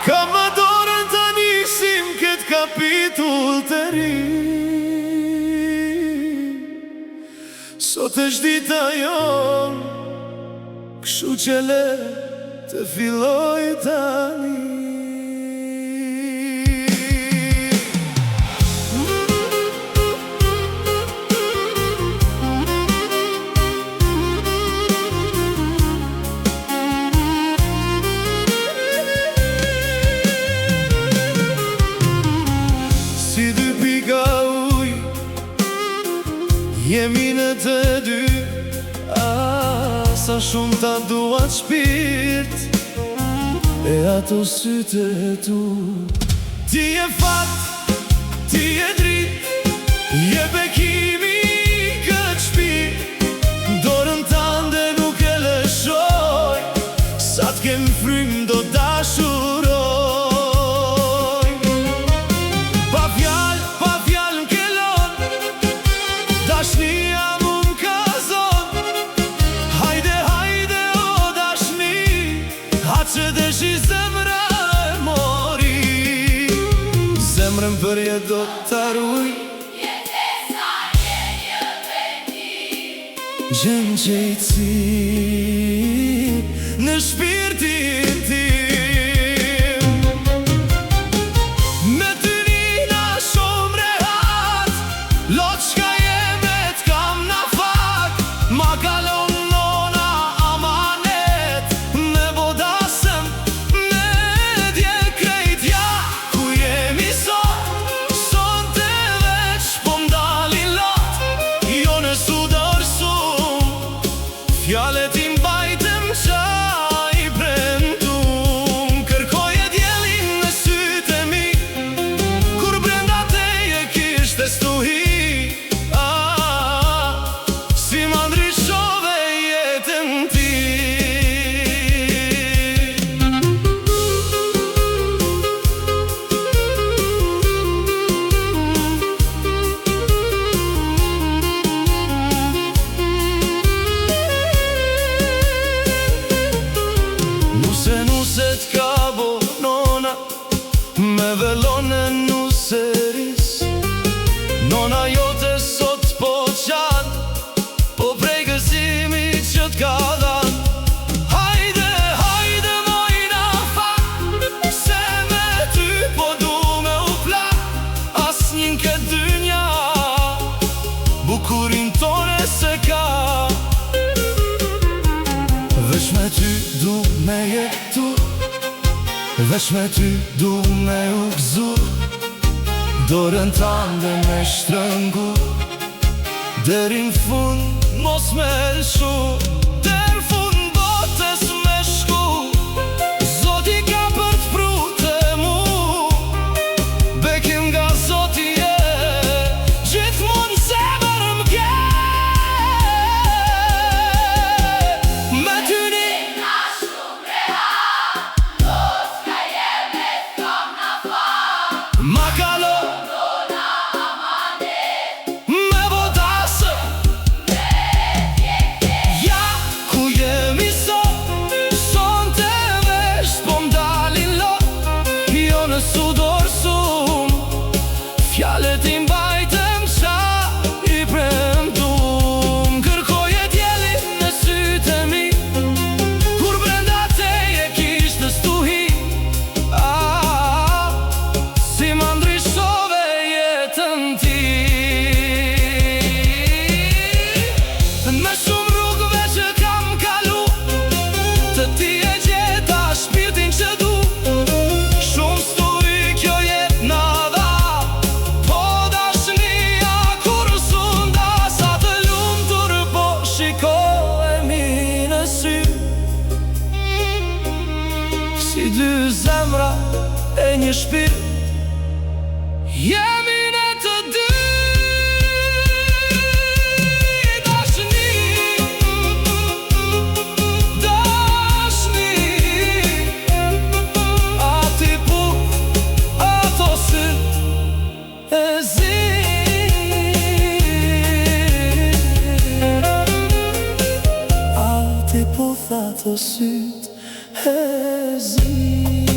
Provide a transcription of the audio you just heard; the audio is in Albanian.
Ka më dorën të nisim këtë kapitull të ri. Sot është dita jonë, kështu që le të filloj tani. Si dy pika uj, jemi në të dy. Sa shumë ta duat shpirt, e ato sytë e tu. Ti e fat, ti e drit, je bekimi këtë shpirt. Dorën tande nuk e lëshoj, sa t'kem frym do dashuroj. Pa fjall m'kelon, dashnia m'un ka zon. Hajde o dashni, atë që dëshi zemra e mori. Zemrën për jetë do t'aruj, Jetesa je një vendim. gjem qejtësi në shpirtin tim. Me ty nina shumë rehat, lot shka jeme t'kam na fak. Ma kalon nona amanet, me bodasem, me dje krejt. Ja, ku jemi sot, son të veç po m'dalin lot. Jo në sudor sum, fjallet i mbajtem qaj premtum. Kërkoje djelin në sytë e mi, kur brenda teje kishte stuhi. Si ma ndryshove jetën ti. Nuse t'ka bo nona, me velone nuseris. Nona jote sot po qan, po prej gëzimi që t'ka dhan. Hajde mojna fak, se me ty po du me u plak. As njën këtë dynja, bukurin tone se ka. Veç me ty du me jetu, veç me ty du me u gzu. Dorën tande me shtrëngu, deri n'fund mos me lëshu. Der fund botës me shku, Zoti ka për t'pru të mu. Bekim nga Zoti e, gjithmon zemër m'ke. Me ty një Na shumë rehat, lot ka jeme t'kam na fak. ma kalo Nona amanet, me bodasëm. Ja, ku jemi sot, son të veç po m'dalin lot. Jo në sudor sum, fjallet i mbajtem qa i premtum. Kërkoje djelin në sytë e mi, kur brenda teje kishte stuhi. Si ma ndryshove jetën ti. Me shumë rrugëve që kam kalu, të ti e gjeta shpirtin që du. Shumë stuhi kjo jetë na dha, po dashnia kur sunda. Sa të lumtur po shikohemi në sy, si dy zemra e një shpirt. Jemi në të dy, dashni, ati pu, ato syt e zi. Ati pu, ato syt e zi.